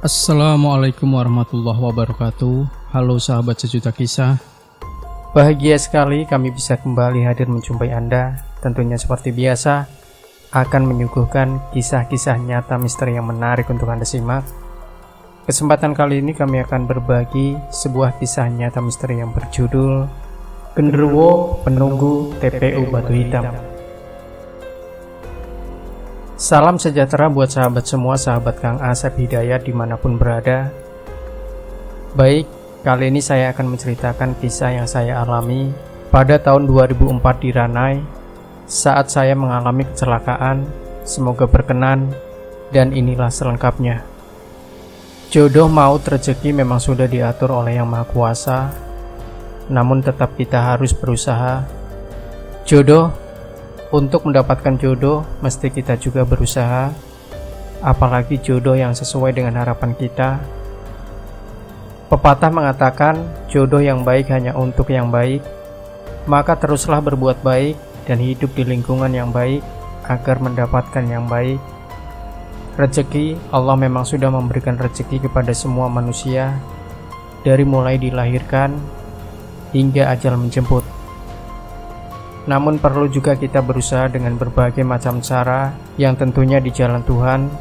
Assalamualaikum warahmatullahi wabarakatuh. Halo sahabat sejuta kisah. Bahagia sekali kami bisa kembali hadir menjumpai Anda. Tentunya seperti biasa akan menyuguhkan kisah-kisah nyata misteri yang menarik untuk Anda simak. Kesempatan kali ini kami akan berbagi sebuah kisah nyata misteri yang berjudul Genderuwo Penunggu TPU Batu Hitam. Salam sejahtera buat sahabat semua, sahabat Kang Asep Hidayat dimanapun berada. Baik, kali ini saya akan menceritakan kisah yang saya alami pada tahun 2004 di Ranai saat saya mengalami kecelakaan. Semoga berkenan dan inilah selengkapnya. Jodoh, maut, rezeki memang sudah diatur oleh Yang Maha Kuasa, namun tetap kita harus berusaha. Untuk mendapatkan jodoh, mesti kita juga berusaha, apalagi jodoh yang sesuai dengan harapan kita. Pepatah mengatakan, jodoh yang baik hanya untuk yang baik, maka teruslah berbuat baik dan hidup di lingkungan yang baik agar mendapatkan yang baik. Rezeki, Allah memang sudah memberikan rezeki kepada semua manusia, dari mulai dilahirkan hingga ajal menjemput. Namun perlu juga kita berusaha dengan berbagai macam cara yang tentunya di jalan Tuhan.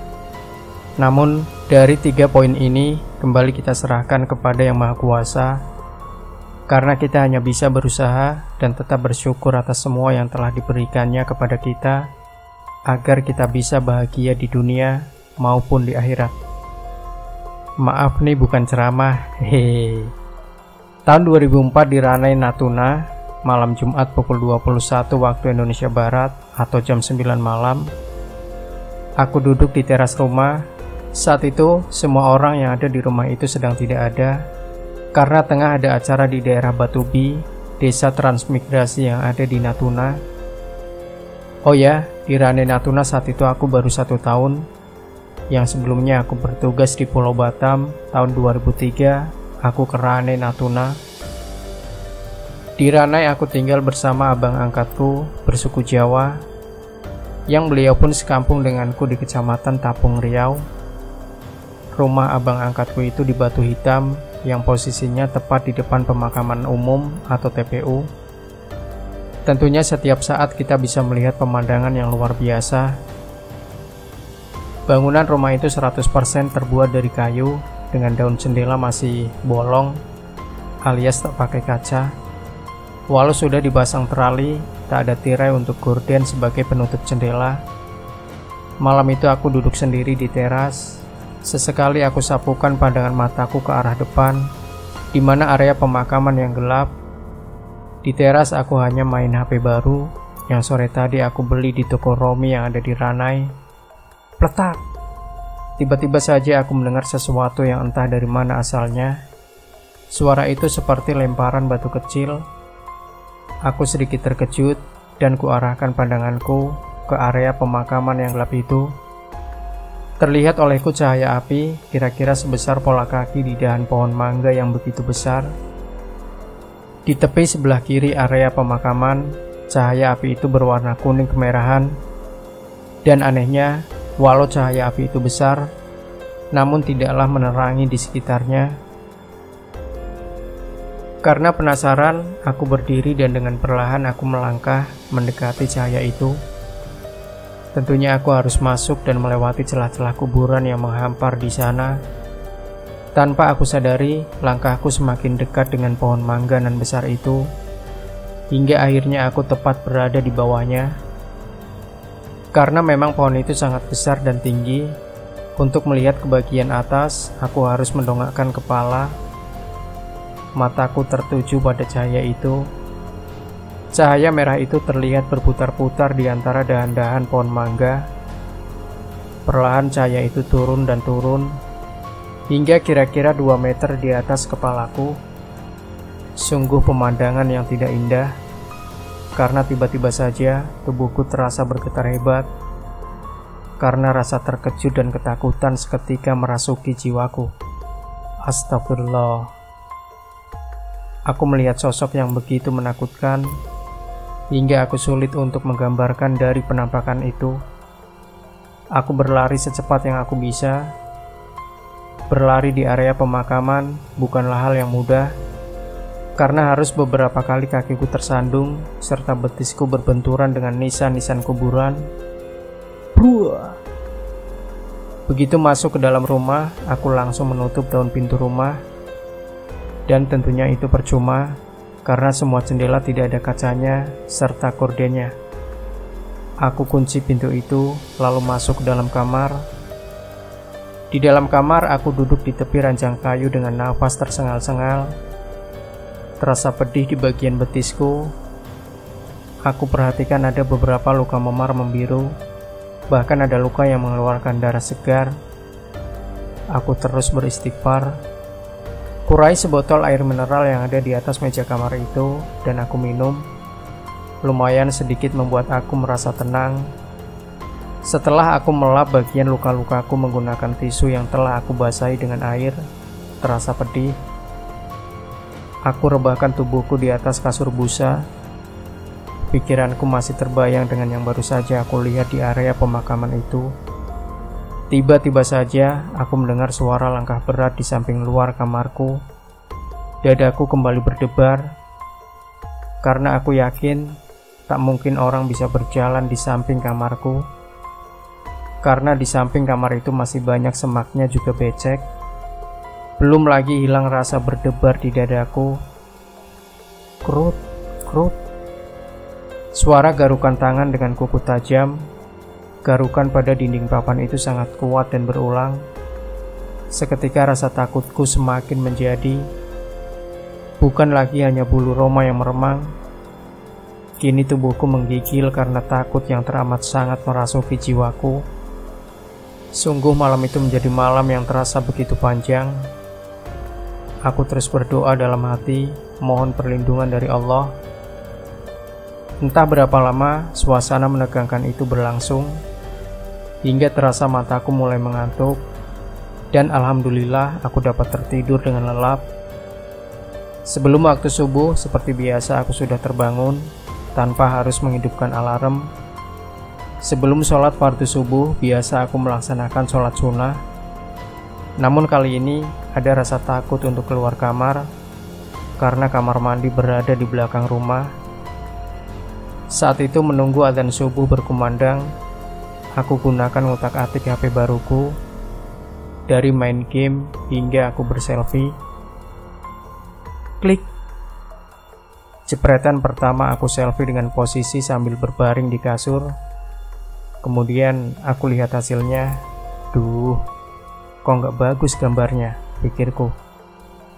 Namun dari 3 poin ini kembali kita serahkan kepada Yang Maha Kuasa, karena kita hanya bisa berusaha dan tetap bersyukur atas semua yang telah diberikannya kepada kita, agar kita bisa bahagia di dunia maupun di akhirat. Maaf nih, bukan ceramah. Hehe. Tahun 2004 di Ranai, Natuna, malam Jumat pukul 21 waktu Indonesia Barat atau jam 9 malam. Aku duduk di teras rumah. Saat itu semua orang yang ada di rumah itu sedang tidak ada, karena tengah ada acara di daerah Batubi, desa transmigrasi yang ada di Natuna. Oh ya, di Ranai Natuna saat itu aku baru 1 tahun. Yang sebelumnya aku bertugas di Pulau Batam. Tahun 2003 aku ke Ranai Natuna. Di Ranai aku tinggal bersama abang angkatku bersuku Jawa, yang beliau pun sekampung denganku di Kecamatan Tapung Riau. Rumah abang angkatku itu di Batu Hitam, yang posisinya tepat di depan pemakaman umum atau TPU. Tentunya setiap saat kita bisa melihat pemandangan yang luar biasa. Bangunan rumah itu 100% terbuat dari kayu, dengan daun jendela masih bolong alias tak pakai kaca. Walau sudah dipasang terali, tak ada tirai untuk gorden sebagai penutup jendela. Malam itu aku duduk sendiri di teras. Sesekali aku sapukan pandangan mataku ke arah depan, di mana area pemakaman yang gelap. Di teras aku hanya main HP baru, yang sore tadi aku beli di toko Romi yang ada di Ranai. Pletak! Tiba-tiba saja aku mendengar sesuatu yang entah dari mana asalnya. Suara itu seperti lemparan batu kecil. Aku sedikit terkejut dan kuarahkan pandanganku ke area pemakaman yang gelap itu. Terlihat olehku cahaya api kira-kira sebesar pola kaki di dahan pohon mangga yang begitu besar. Di tepi sebelah kiri area pemakaman, cahaya api itu berwarna kuning kemerahan. Dan anehnya, walau cahaya api itu besar, namun tidaklah menerangi di sekitarnya. Karena penasaran, aku berdiri dan dengan perlahan aku melangkah mendekati cahaya itu. Tentunya aku harus masuk dan melewati celah-celah kuburan yang menghampar di sana. Tanpa aku sadari, langkahku semakin dekat dengan pohon mangga nan besar itu, hingga akhirnya aku tepat berada di bawahnya. Karena memang pohon itu sangat besar dan tinggi, untuk melihat ke bagian atas, aku harus mendongakkan kepala. Mataku tertuju pada cahaya itu. Cahaya merah itu terlihat berputar-putar di antara dahan-dahan pohon mangga. Perlahan cahaya itu turun dan turun, hingga kira-kira 2 meter di atas kepalaku. Sungguh pemandangan yang tidak indah, karena tiba-tiba saja tubuhku terasa bergetar hebat, karena rasa terkejut dan ketakutan seketika merasuki jiwaku. Astagfirullah. Aku melihat sosok yang begitu menakutkan, hingga aku sulit untuk menggambarkan dari penampakan itu. Aku berlari secepat yang aku bisa. Berlari di area pemakaman bukanlah hal yang mudah, karena harus beberapa kali kakiku tersandung serta betisku berbenturan dengan nisan-nisan kuburan. Buah. Begitu masuk ke dalam rumah, aku langsung menutup daun pintu rumah. Dan tentunya itu percuma, karena semua jendela tidak ada kacanya serta kordennya. Aku kunci pintu itu, lalu masuk ke dalam kamar. Di dalam kamar, aku duduk di tepi ranjang kayu dengan nafas tersengal-sengal. Terasa pedih di bagian betisku. Aku perhatikan ada beberapa luka memar membiru, bahkan ada luka yang mengeluarkan darah segar. Aku terus beristighfar. Kurai sebotol air mineral yang ada di atas meja kamar itu, dan aku minum. Lumayan sedikit membuat aku merasa tenang. Setelah aku melap bagian luka-lukaku menggunakan tisu yang telah aku basahi dengan air, terasa pedih. Aku rebahkan tubuhku di atas kasur busa. Pikiranku masih terbayang dengan yang baru saja aku lihat di area pemakaman itu. Tiba-tiba saja aku mendengar suara langkah berat di samping luar kamarku. Dadaku kembali berdebar, karena aku yakin tak mungkin orang bisa berjalan di samping kamarku. Karena di samping kamar itu masih banyak semaknya juga becek. Belum lagi hilang rasa berdebar di dadaku. Krut, krut. Suara garukan tangan dengan kuku tajam. Garukan pada dinding papan itu sangat kuat dan berulang. Seketika rasa takutku semakin menjadi. Bukan lagi hanya bulu roma yang meremang. Kini tubuhku menggigil karena takut yang teramat sangat merasuki jiwaku. Sungguh malam itu menjadi malam yang terasa begitu panjang. Aku terus berdoa dalam hati, mohon perlindungan dari Allah. Entah berapa lama suasana menegangkan itu berlangsung, hingga terasa mataku mulai mengantuk. Dan alhamdulillah aku dapat tertidur dengan lelap. Sebelum waktu subuh, seperti biasa aku sudah terbangun tanpa harus menghidupkan alarm. Sebelum sholat fardu subuh, biasa aku melaksanakan sholat sunnah. Namun kali ini ada rasa takut untuk keluar kamar, karena kamar mandi berada di belakang rumah. Saat itu menunggu adzan subuh berkumandang, aku gunakan ngutak-atik HP baruku, dari main game hingga aku berselfie. Klik. Jepretan pertama aku selfie dengan posisi sambil berbaring di kasur. Kemudian aku lihat hasilnya. Duh, kok nggak bagus gambarnya, pikirku.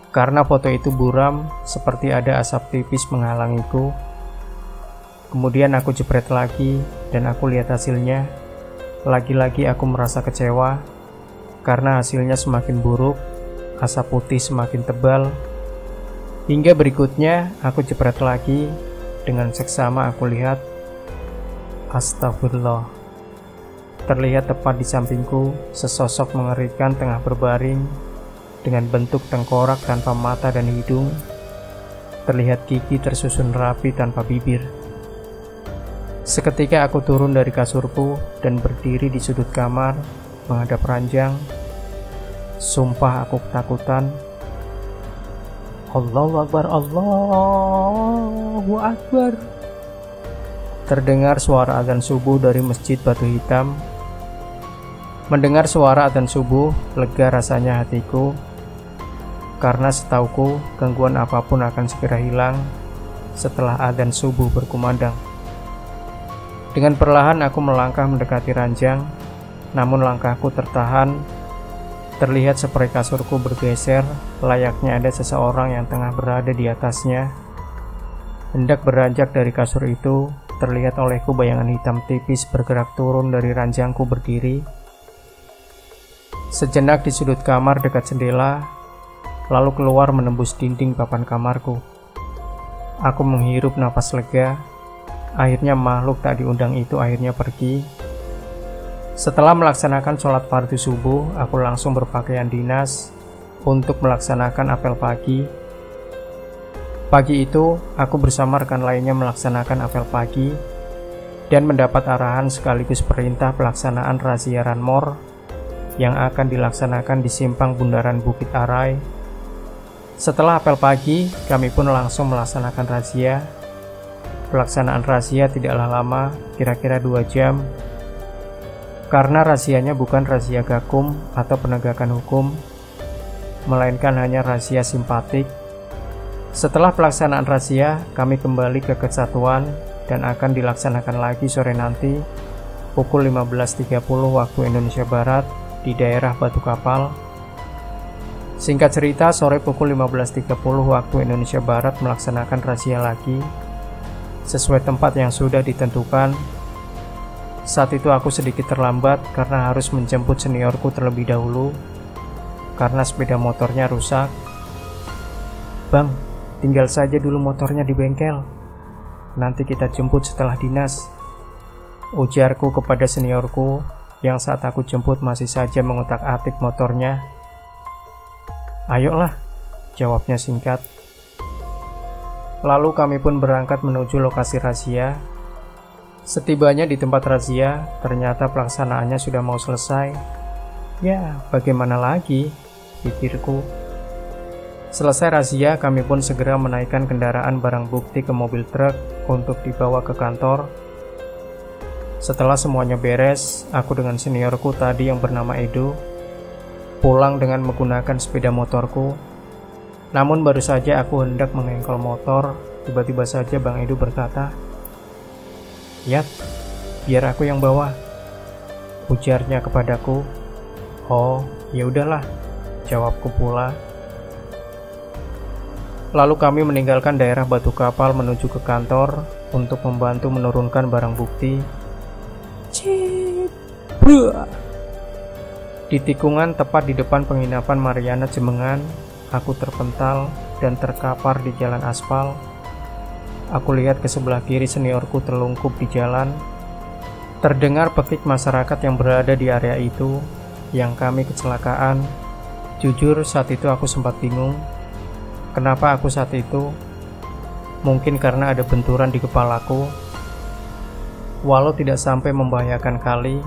Karena foto itu buram, seperti ada asap tipis menghalangiku. Kemudian aku jepret lagi, dan aku lihat hasilnya. Lagi-lagi aku merasa kecewa, karena hasilnya semakin buruk, asap putih semakin tebal. Hingga berikutnya aku jepret lagi, dengan seksama aku lihat. Astagfirullah. Terlihat tepat di sampingku, sesosok mengerikan tengah berbaring, dengan bentuk tengkorak tanpa mata dan hidung. Terlihat gigi tersusun rapi tanpa bibir. Seketika aku turun dari kasurku dan berdiri di sudut kamar, menghadap ranjang. Sumpah aku ketakutan. Allahu Akbar, Allahu Akbar. Terdengar suara adzan subuh dari Masjid Batu Hitam. Mendengar suara adzan subuh, lega rasanya hatiku. Karena setauku, gangguan apapun akan segera hilang setelah adzan subuh berkumandang. Dengan perlahan aku melangkah mendekati ranjang, namun langkahku tertahan. Terlihat seprei kasurku bergeser, layaknya ada seseorang yang tengah berada di atasnya. Hendak beranjak dari kasur itu, terlihat olehku bayangan hitam tipis bergerak turun dari ranjangku berdiri. Sejenak di sudut kamar dekat jendela, lalu keluar menembus dinding papan kamarku. Aku menghirup napas lega. Akhirnya makhluk tak diundang itu akhirnya pergi. Setelah melaksanakan sholat fardu subuh, aku langsung berpakaian dinas untuk melaksanakan apel pagi. Pagi itu, aku bersama rekan lainnya melaksanakan apel pagi dan mendapat arahan sekaligus perintah pelaksanaan razia Ranmor yang akan dilaksanakan di simpang bundaran Bukit Arai. Setelah apel pagi, kami pun langsung melaksanakan razia. Pelaksanaan razia tidaklah lama, kira-kira 2 jam. Karena razianya bukan razia gakum atau penegakan hukum, melainkan hanya razia simpatik. Setelah pelaksanaan razia, kami kembali ke kesatuan dan akan dilaksanakan lagi sore nanti pukul 15.30 waktu Indonesia Barat di daerah Batu Kapal. Singkat cerita, sore pukul 15.30 waktu Indonesia Barat melaksanakan razia lagi sesuai tempat yang sudah ditentukan. Saat itu aku sedikit terlambat karena harus menjemput seniorku terlebih dahulu karena sepeda motornya rusak. "Bang, tinggal saja dulu motornya di bengkel. Nanti kita jemput setelah dinas," ujarku kepada seniorku yang saat aku jemput masih saja mengutak-atik motornya. "Ayolah," jawabnya singkat. Lalu kami pun berangkat menuju lokasi razia. Setibanya di tempat razia, ternyata pelaksanaannya sudah mau selesai. Ya, bagaimana lagi, pikirku. Selesai razia, kami pun segera menaikkan kendaraan barang bukti ke mobil truk untuk dibawa ke kantor. Setelah semuanya beres, aku dengan seniorku tadi yang bernama Edo pulang dengan menggunakan sepeda motorku. Namun baru saja aku hendak mengengkol motor, tiba-tiba saja Bang Edo berkata, "Yap, biar aku yang bawa," ujarnya kepadaku. "Oh, ya udahlah," jawabku pula. Lalu kami meninggalkan daerah Batu Kapal menuju ke kantor untuk membantu menurunkan barang bukti. Di tikungan tepat di depan penginapan Mariana Jemengan, aku terpental dan terkapar di jalan aspal. Aku lihat ke sebelah kiri seniorku terlungkup di jalan. Terdengar pekik masyarakat yang berada di area itu, yang kami kecelakaan. Jujur saat itu aku sempat bingung. Kenapa aku saat itu? Mungkin karena ada benturan di kepalaku. Walau tidak sampai membahayakan kali,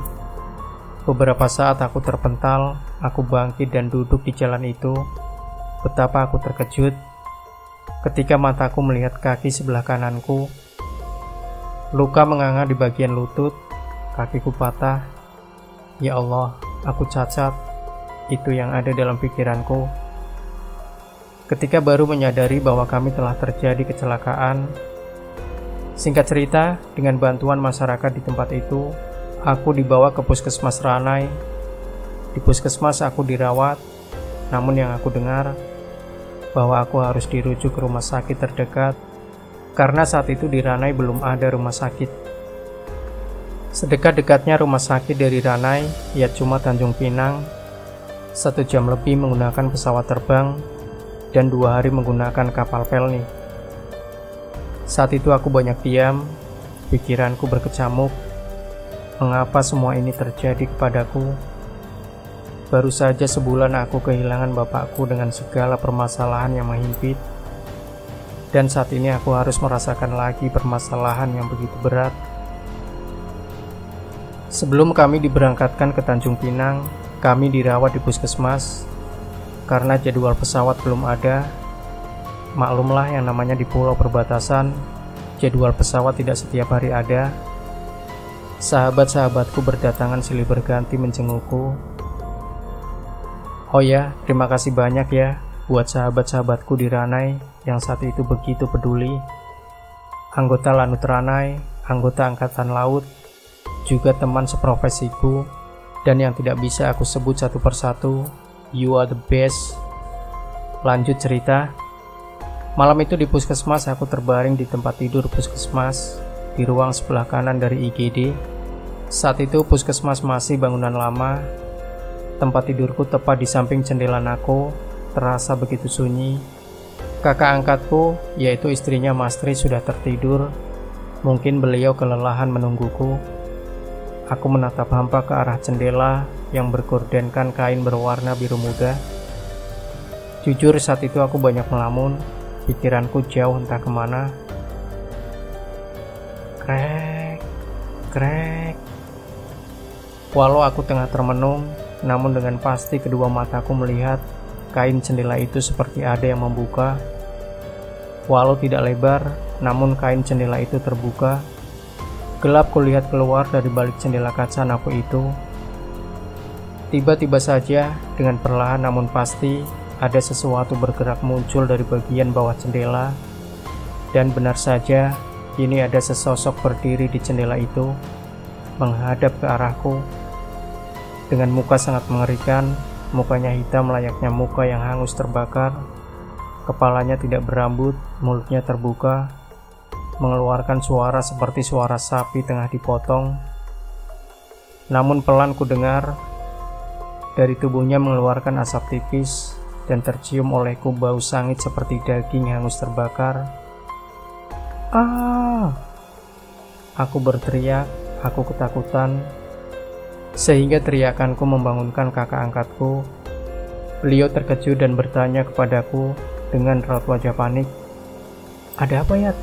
beberapa saat aku terpental, aku bangkit dan duduk di jalan itu. Betapa aku terkejut ketika mataku melihat kaki sebelah kananku. Luka menganga di bagian lutut, kakiku patah. Ya Allah, aku cacat. Itu yang ada dalam pikiranku. Ketika baru menyadari bahwa kami telah terjadi kecelakaan. Singkat cerita, dengan bantuan masyarakat di tempat itu, aku dibawa ke puskesmas Ranai. Di puskesmas aku dirawat, namun yang aku dengar bahwa aku harus dirujuk ke rumah sakit terdekat karena saat itu di Ranai belum ada rumah sakit. Sedekat-dekatnya rumah sakit dari Ranai ya cuma Tanjung Pinang. 1 jam lebih menggunakan pesawat terbang dan 2 hari menggunakan kapal pelni. Saat itu aku banyak diam, pikiranku berkecamuk. Mengapa semua ini terjadi kepadaku? Baru saja sebulan aku kehilangan bapakku dengan segala permasalahan yang menghimpit. Dan saat ini aku harus merasakan lagi permasalahan yang begitu berat. Sebelum kami diberangkatkan ke Tanjung Pinang, kami dirawat di puskesmas. Karena jadwal pesawat belum ada. Maklumlah yang namanya di pulau perbatasan, jadwal pesawat tidak setiap hari ada. Sahabat-sahabatku berdatangan silih berganti menjengukku. Oh ya, terima kasih banyak ya buat sahabat-sahabatku di Ranai yang saat itu begitu peduli. Anggota Lanut Ranai, anggota Angkatan Laut, juga teman seprofesiku, dan yang tidak bisa aku sebut satu persatu. You are the best. Lanjut cerita. Malam itu di puskesmas aku terbaring di tempat tidur puskesmas di ruang sebelah kanan dari IGD. Saat itu puskesmas masih bangunan lama. Tempat tidurku tepat di samping jendela aku, terasa begitu sunyi. Kakak angkatku, yaitu istrinya Mastri, sudah tertidur. Mungkin beliau kelelahan menungguku. Aku menatap hampa ke arah jendela yang bergordenkan kain berwarna biru muda. Jujur saat itu aku banyak melamun, pikiranku jauh entah kemana. Krek, krek. Walau aku tengah termenung, namun dengan pasti kedua mataku melihat kain jendela itu seperti ada yang membuka. Walau tidak lebar, namun kain jendela itu terbuka. Gelap kulihat keluar dari balik jendela kaca napo itu. Tiba-tiba saja, dengan perlahan namun pasti, ada sesuatu bergerak muncul dari bagian bawah jendela. Dan benar saja, kini ada sesosok berdiri di jendela itu, menghadap ke arahku. Dengan muka sangat mengerikan, mukanya hitam layaknya muka yang hangus terbakar. Kepalanya tidak berambut, mulutnya terbuka, mengeluarkan suara seperti suara sapi tengah dipotong. Namun pelan ku dengar, dari tubuhnya mengeluarkan asap tipis, dan tercium olehku bau sangit seperti daging hangus terbakar. "Ah!" Aku berteriak, aku ketakutan, sehingga teriakanku membangunkan kakak angkatku. Beliau terkejut dan bertanya kepadaku dengan raut wajah panik, "Ada apa, Yat?"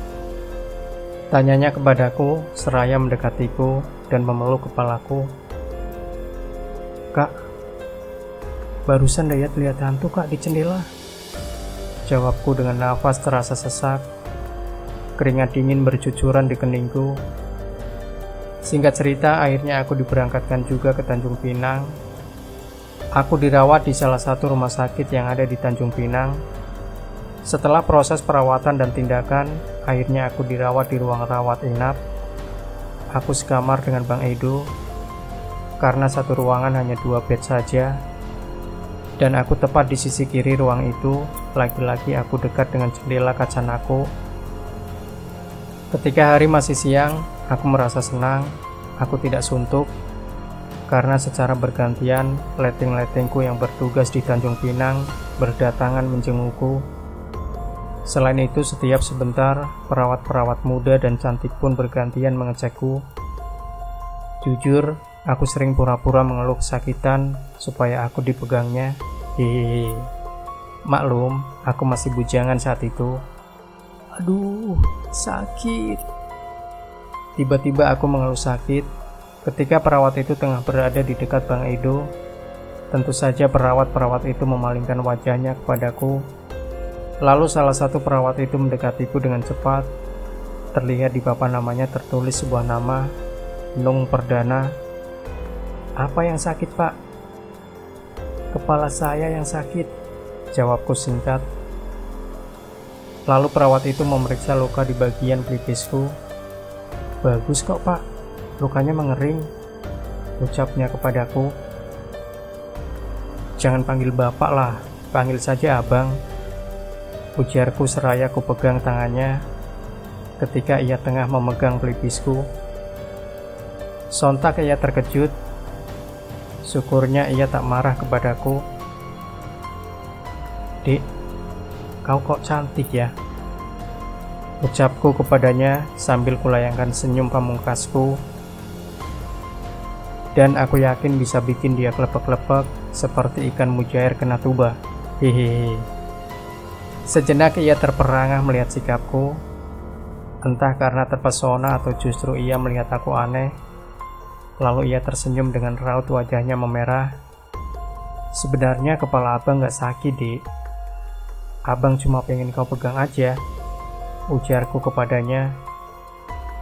Tanyanya kepadaku seraya mendekatiku dan memeluk kepalaku. "Kak, barusan Dayat lihat hantu kak di jendela," jawabku dengan nafas terasa sesak. Keringat dingin bercucuran di keningku. Singkat cerita, akhirnya aku diberangkatkan juga ke Tanjung Pinang. Aku dirawat di salah satu rumah sakit yang ada di Tanjung Pinang. Setelah proses perawatan dan tindakan, akhirnya aku dirawat di ruang rawat inap. Aku sekamar dengan Bang Edo, karena satu ruangan hanya 2 bed saja. Dan aku tepat di sisi kiri ruang itu. Lagi-lagi aku dekat dengan jendela kaca naku. Ketika hari masih siang, aku merasa senang. Aku tidak suntuk, karena secara bergantian leteng-letengku yang bertugas di Tanjung Pinang berdatangan menjengukku. Selain itu, setiap sebentar perawat-perawat muda dan cantik pun bergantian mengecekku. Jujur, aku sering pura-pura mengeluh kesakitan supaya aku dipegangnya. Hehehe. Maklum, aku masih bujangan saat itu. "Aduh, sakit." Tiba-tiba aku mengeluh sakit. Ketika perawat itu tengah berada di dekat Bang Edo, tentu saja perawat-perawat itu memalingkan wajahnya kepadaku. Lalu salah satu perawat itu mendekatiku dengan cepat. Terlihat di papan namanya tertulis sebuah nama, Nung Perdana. "Apa yang sakit, Pak?" "Kepala saya yang sakit," jawabku singkat. Lalu perawat itu memeriksa luka di bagian pelipisku. "Bagus kok, Pak, lukanya mengering," ucapnya kepadaku. "Jangan panggil Bapak lah, panggil saja Abang," ujarku seraya ku pegang tangannya ketika ia tengah memegang pelipisku. Sontak ia terkejut. Syukurnya ia tak marah kepadaku. "Dik, kau kok cantik ya?" ucapku kepadanya sambil kulayangkan senyum pamungkasku. Dan aku yakin bisa bikin dia klepek-klepek seperti ikan mujair kena tuba. Hehehe. Sejenak ia terperangah melihat sikapku. Entah karena terpesona atau justru ia melihat aku aneh. Lalu ia tersenyum dengan raut wajahnya memerah. "Sebenarnya kepala abang gak sakit, Dik. Abang cuma pengen kau pegang aja," ujarku kepadanya.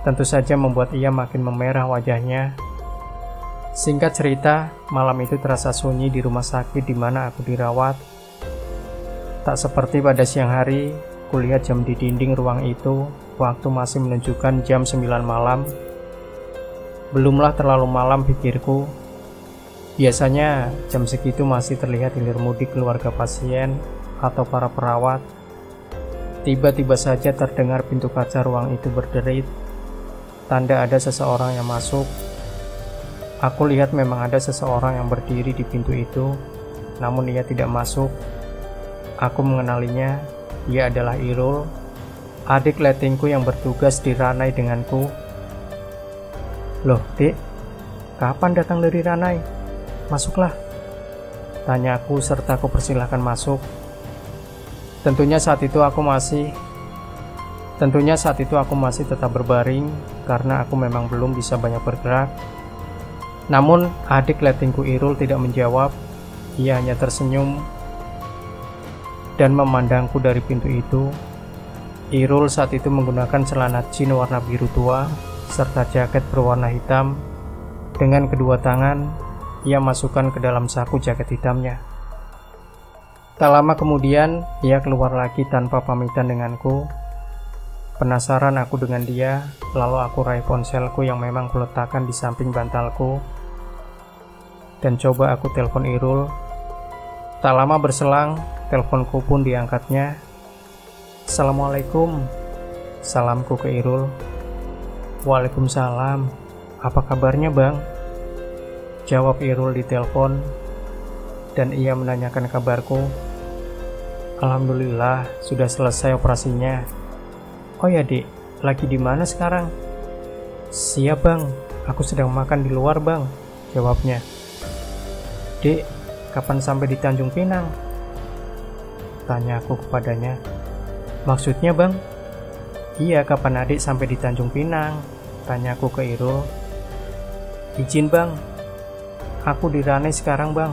Tentu saja membuat ia makin memerah wajahnya. Singkat cerita, malam itu terasa sunyi di rumah sakit di mana aku dirawat. Tak seperti pada siang hari, kulihat jam di dinding ruang itu, waktu masih menunjukkan jam 9 malam. Belumlah terlalu malam, pikirku. Biasanya jam segitu masih terlihat hilir mudik keluarga pasien atau para perawat. Tiba-tiba saja terdengar pintu kaca ruang itu berderit, tanda ada seseorang yang masuk. Aku lihat memang ada seseorang yang berdiri di pintu itu, namun ia tidak masuk. Aku mengenalinya, dia adalah Irul, adik lettingku yang bertugas di Ranai denganku. "Loh, Dek, kapan datang dari Ranai? Masuklah," tanyaku serta aku persilahkan masuk. Tentunya saat itu aku masih tetap berbaring karena aku memang belum bisa banyak bergerak. Namun adik lettingku Irul tidak menjawab. Ia hanya tersenyum dan memandangku dari pintu itu. Irul saat itu menggunakan celana jeans warna biru tua serta jaket berwarna hitam. Dengan kedua tangan ia masukkan ke dalam saku jaket hitamnya. Tak lama kemudian ia keluar lagi tanpa pamitan denganku. Penasaran aku dengan dia, lalu aku raih ponselku yang memang kuletakkan di samping bantalku dan coba aku telepon Irul. Tak lama berselang, teleponku pun diangkatnya. Assalamualaikum, salamku ke Irul. Waalaikumsalam, apa kabarnya bang? Jawab Irul di telepon dan ia menanyakan kabarku. Alhamdulillah, sudah selesai operasinya. Oh ya Dek, lagi di mana sekarang? Siap bang, aku sedang makan di luar bang, jawabnya. Dek, kapan sampai di Tanjung Pinang? Tanya aku kepadanya. Maksudnya bang? Iya, kapan adik sampai di Tanjung Pinang? Tanya aku ke Irul. Izin bang, aku di Ranai sekarang bang,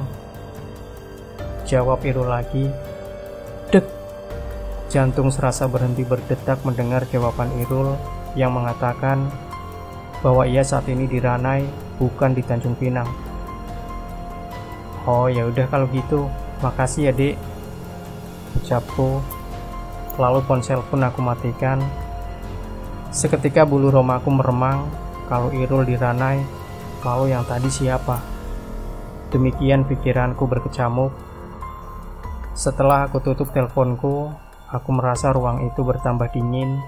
jawab Irul lagi. Dek, jantung serasa berhenti berdetak mendengar jawaban Irul yang mengatakan bahwa ia saat ini di Ranai, bukan di Tanjung Pinang. Oh ya udah kalau gitu, makasih ya Dek, ucapku. Lalu ponsel pun aku matikan. Seketika bulu romaku meremang. Kalau Irul di Ranai, lalu yang tadi siapa? Demikian pikiranku berkecamuk. Setelah aku tutup teleponku, aku merasa ruang itu bertambah dingin.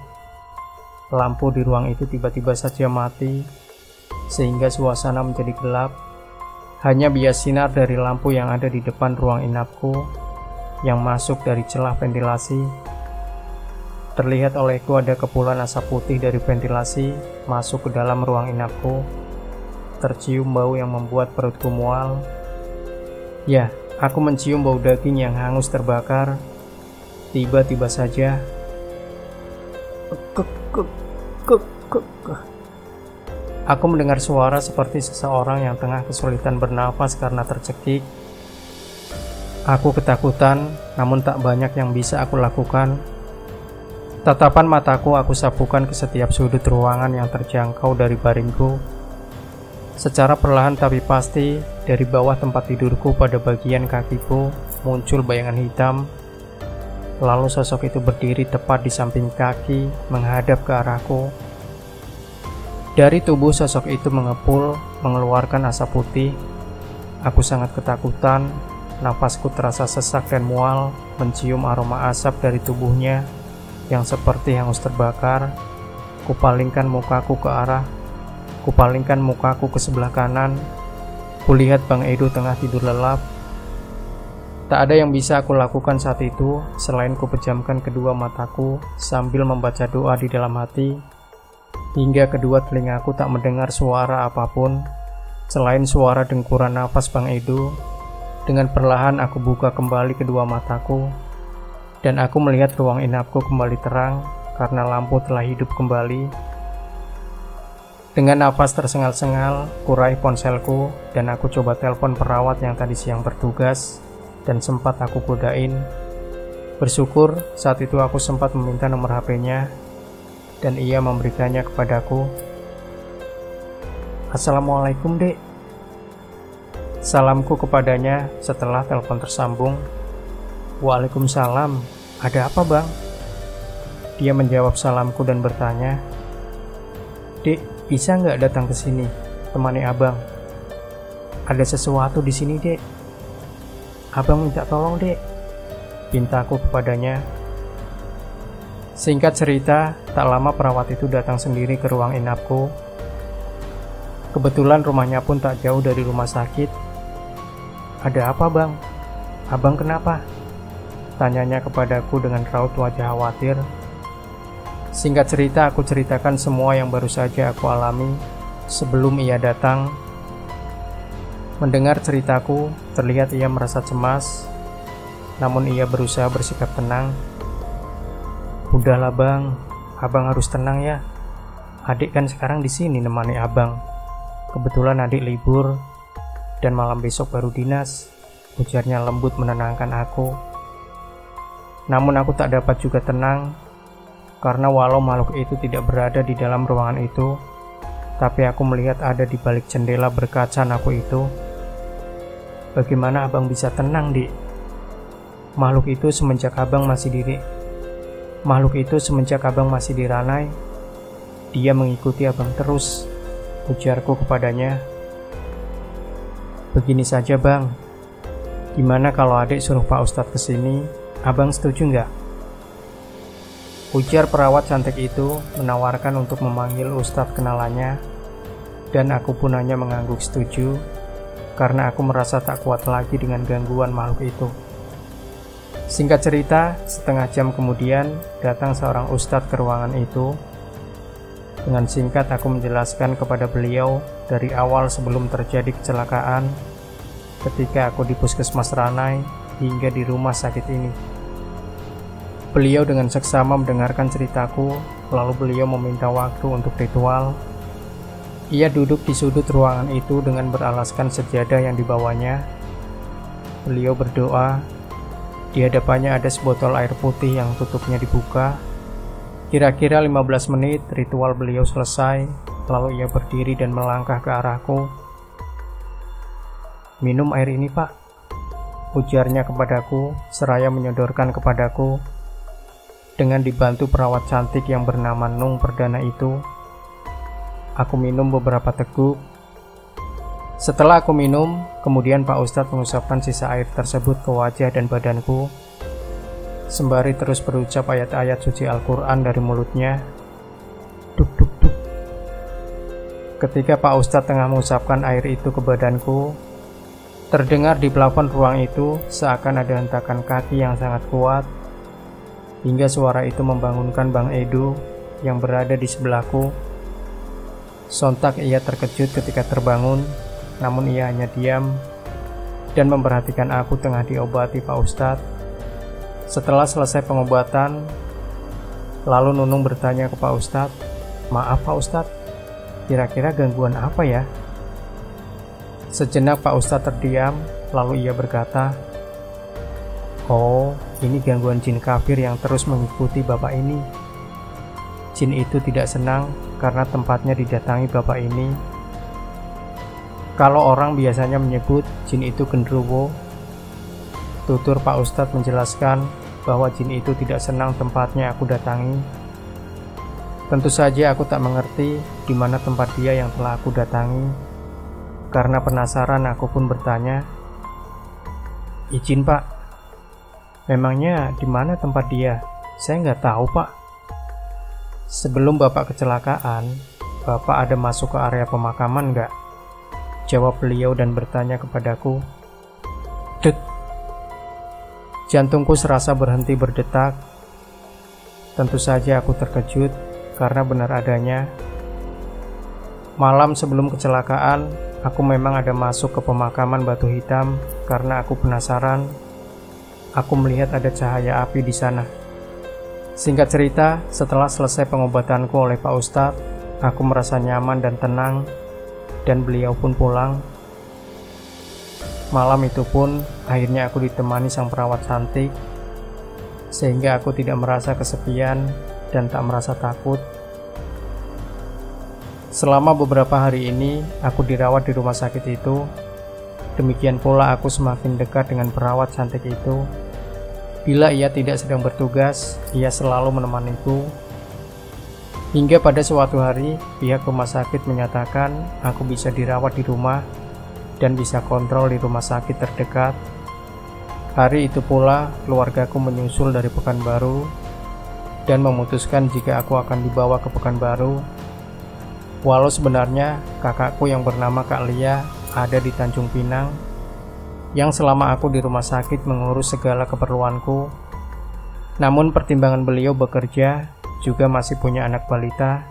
Lampu di ruang itu tiba-tiba saja mati, sehingga suasana menjadi gelap. Hanya bias sinar dari lampu yang ada di depan ruang inapku, yang masuk dari celah ventilasi. Terlihat olehku ada kepulan asap putih dari ventilasi masuk ke dalam ruang inapku. Tercium bau yang membuat perutku mual. Ya, aku mencium bau daging yang hangus terbakar. Tiba-tiba saja aku mendengar suara seperti seseorang yang tengah kesulitan bernafas karena tercekik. Aku ketakutan, namun tak banyak yang bisa aku lakukan. Tatapan mataku aku sapukan ke setiap sudut ruangan yang terjangkau dari baringku. Secara perlahan tapi pasti, dari bawah tempat tidurku pada bagian kakiku muncul bayangan hitam. Lalu sosok itu berdiri tepat di samping kaki, menghadap ke arahku. Dari tubuh sosok itu mengepul, mengeluarkan asap putih. Aku sangat ketakutan, nafasku terasa sesak dan mual, mencium aroma asap dari tubuhnya yang seperti hangus terbakar. Kupalingkan mukaku ke sebelah kanan. Kulihat Bang Edo tengah tidur lelap. Tak ada yang bisa aku lakukan saat itu selain kupejamkan kedua mataku sambil membaca doa di dalam hati, hingga kedua telingaku tak mendengar suara apapun selain suara dengkuran nafas Bang Edo. Dengan perlahan aku buka kembali kedua mataku, dan aku melihat ruang inapku kembali terang karena lampu telah hidup kembali. Dengan nafas tersengal-sengal, kurai ponselku dan aku coba telepon perawat yang tadi siang bertugas dan sempat aku godain. Bersyukur saat itu aku sempat meminta nomor HP-nya dan ia memberikannya kepadaku. Assalamualaikum Dek, salamku kepadanya setelah telepon tersambung. Waalaikumsalam, ada apa Bang? Dia menjawab salamku dan bertanya, Dek, bisa nggak datang ke sini, temani Abang? Ada sesuatu di sini Dek. Abang minta tolong Dek, pintaku kepadanya. Singkat cerita, tak lama perawat itu datang sendiri ke ruang inapku. Kebetulan rumahnya pun tak jauh dari rumah sakit. Ada apa Bang? Abang kenapa? Tanyanya kepadaku dengan raut wajah khawatir. Singkat cerita, aku ceritakan semua yang baru saja aku alami sebelum ia datang. Mendengar ceritaku, terlihat ia merasa cemas, namun ia berusaha bersikap tenang. Udahlah Bang, Abang harus tenang ya. Adik kan sekarang di sini nemani Abang, Kebetulan adik libur dan malam besok baru dinas, ujarnya lembut menenangkan aku. Namun aku tak dapat juga tenang, karena walau makhluk itu tidak berada di dalam ruangan itu, tapi aku melihat ada di balik jendela berkaca aku itu. Bagaimana abang bisa tenang, Dik? Makhluk itu semenjak abang masih di Ranai, dia mengikuti abang terus, ujarku kepadanya. Begini saja bang, gimana kalau adik suruh Pak Ustadz kesini, abang setuju nggak? Ujar perawat cantik itu menawarkan untuk memanggil Ustadz kenalannya, dan aku pun hanya mengangguk setuju, karena aku merasa tak kuat lagi dengan gangguan makhluk itu. Singkat cerita, setengah jam kemudian datang seorang ustadz ke ruangan itu. Dengan singkat aku menjelaskan kepada beliau dari awal sebelum terjadi kecelakaan, ketika aku di puskesmas Ranai hingga di rumah sakit ini. Beliau dengan seksama mendengarkan ceritaku, lalu beliau meminta waktu untuk ritual. Ia duduk di sudut ruangan itu dengan beralaskan sejadah yang dibawanya. Beliau berdoa. Di hadapannya ada sebotol air putih yang tutupnya dibuka. Kira-kira 15 menit ritual beliau selesai, lalu ia berdiri dan melangkah ke arahku. Minum air ini pak, ujarnya kepadaku seraya menyodorkan kepadaku. Dengan dibantu perawat cantik yang bernama Nung Perdana itu, aku minum beberapa teguk. Setelah aku minum, kemudian Pak Ustadz mengusapkan sisa air tersebut ke wajah dan badanku, sembari terus berucap ayat-ayat suci Al-Quran dari mulutnya. Duk duk duk. Ketika Pak Ustadz tengah mengusapkan air itu ke badanku, terdengar di plafon ruang itu seakan ada hentakan kaki yang sangat kuat, hingga suara itu membangunkan Bang Edo yang berada di sebelahku. Sontak ia terkejut ketika terbangun, namun ia hanya diam dan memperhatikan aku tengah diobati Pak Ustadz. Setelah selesai pengobatan, lalu Nunung bertanya ke Pak Ustadz, "Maaf Pak Ustadz, kira-kira gangguan apa ya?" Sejenak Pak Ustadz terdiam, lalu ia berkata, "Oh, ini gangguan jin kafir yang terus mengikuti Bapak ini. Jin itu tidak senang karena tempatnya didatangi Bapak ini. Kalau orang biasanya menyebut jin itu genderuwo." Tutur Pak Ustadz menjelaskan bahwa jin itu tidak senang tempatnya aku datangi. Tentu saja aku tak mengerti di mana tempat dia yang telah aku datangi. Karena penasaran aku pun bertanya, "Izin Pak, memangnya di mana tempat dia? Saya nggak tahu Pak. Sebelum Bapak kecelakaan, Bapak ada masuk ke area pemakaman nggak?" Jawab beliau dan bertanya kepadaku. Dek. Jantungku serasa berhenti berdetak. Tentu saja aku terkejut karena benar adanya. Malam sebelum kecelakaan, aku memang ada masuk ke pemakaman Batu Hitam karena aku penasaran. Aku melihat ada cahaya api di sana. Singkat cerita, setelah selesai pengobatanku oleh Pak Ustadz, aku merasa nyaman dan tenang. Dan beliau pun pulang. Malam itu pun akhirnya aku ditemani sang perawat cantik, sehingga aku tidak merasa kesepian dan tak merasa takut. Selama beberapa hari ini aku dirawat di rumah sakit itu. Demikian pula aku semakin dekat dengan perawat cantik itu. Bila ia tidak sedang bertugas, ia selalu menemaniku. Hingga pada suatu hari, pihak rumah sakit menyatakan aku bisa dirawat di rumah dan bisa kontrol di rumah sakit terdekat. Hari itu pula, keluargaku menyusul dari Pekanbaru dan memutuskan jika aku akan dibawa ke Pekanbaru. Walau sebenarnya kakakku yang bernama Kak Lia ada di Tanjung Pinang, yang selama aku di rumah sakit mengurus segala keperluanku. Namun pertimbangan beliau bekerja, juga masih punya anak balita,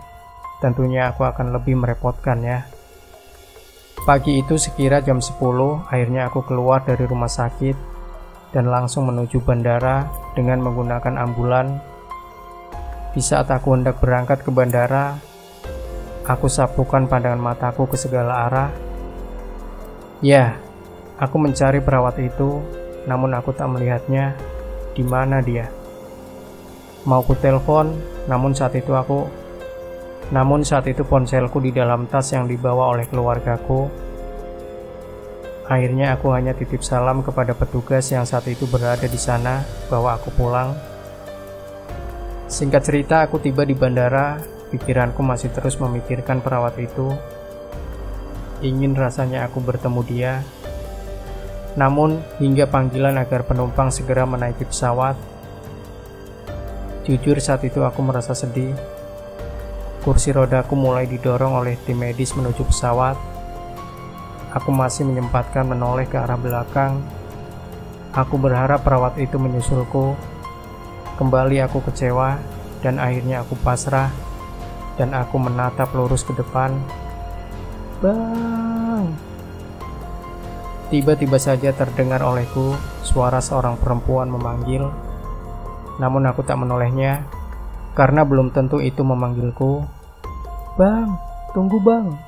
tentunya aku akan lebih merepotkan ya. Pagi itu sekira jam 10, akhirnya aku keluar dari rumah sakit dan langsung menuju bandara dengan menggunakan ambulan. Di saat aku hendak berangkat ke bandara, Aku sapukan pandangan mataku ke segala arah. Ya, aku mencari perawat itu, namun aku tak melihatnya. Di mana dia? Mau ku telepon, namun saat itu ponselku di dalam tas yang dibawa oleh keluargaku. Akhirnya aku hanya titip salam kepada petugas yang saat itu berada di sana bahwa aku pulang. Singkat cerita, aku tiba di bandara. Pikiranku masih terus memikirkan perawat itu. Ingin rasanya aku bertemu dia. Namun, hingga panggilan agar penumpang segera menaiki pesawat. Jujur saat itu aku merasa sedih. Kursi rodaku mulai didorong oleh tim medis menuju pesawat. Aku masih menyempatkan menoleh ke arah belakang. Aku berharap perawat itu menyusulku. Kembali aku kecewa, dan akhirnya aku pasrah. Dan aku menatap lurus ke depan. Bang! Tiba-tiba saja terdengar olehku suara seorang perempuan memanggil. Namun aku tak menolehnya, karena belum tentu itu memanggilku. Bang, tunggu bang.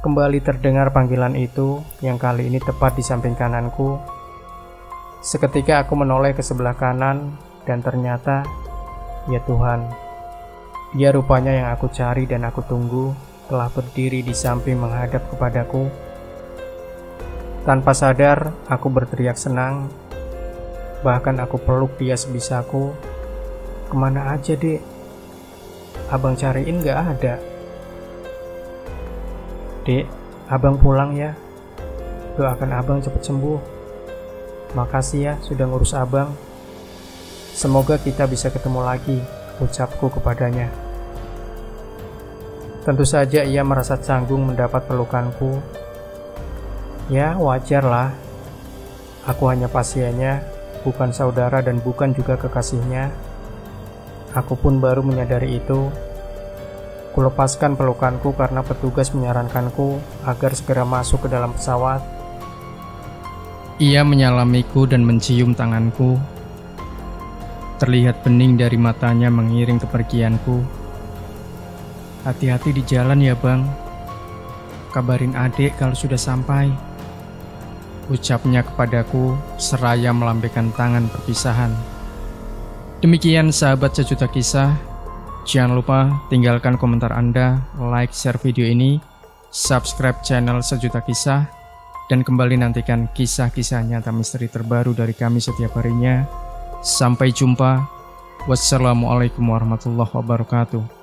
Kembali terdengar panggilan itu, yang kali ini tepat di samping kananku. Seketika aku menoleh ke sebelah kanan, dan ternyata, ya Tuhan, dia rupanya yang aku cari dan aku tunggu telah berdiri di samping menghadap kepadaku. Tanpa sadar, aku berteriak senang. Bahkan aku peluk dia sebisaku. Kemana aja, Dek? Abang cariin gak ada. Dek, abang pulang ya. Doakan abang cepat sembuh. Makasih ya sudah ngurus abang. Semoga kita bisa ketemu lagi, ucapku kepadanya. Tentu saja ia merasa canggung mendapat pelukanku. Ya, wajarlah. Aku hanya pasiennya, bukan saudara dan bukan juga kekasihnya. Aku pun baru menyadari itu. Kulepaskan pelukanku karena petugas menyarankanku agar segera masuk ke dalam pesawat. Ia menyalamiku dan mencium tanganku. Terlihat bening dari matanya mengiring kepergianku. Hati-hati di jalan ya bang. Kabarin adik kalau sudah sampai, ucapnya kepadaku seraya melambaikan tangan perpisahan. Demikian sahabat sejuta kisah. Jangan lupa tinggalkan komentar Anda, like, share video ini, subscribe channel Sejuta Kisah, dan kembali nantikan kisah-kisah nyata misteri terbaru dari kami setiap harinya. Sampai jumpa. Wassalamualaikum warahmatullahi wabarakatuh.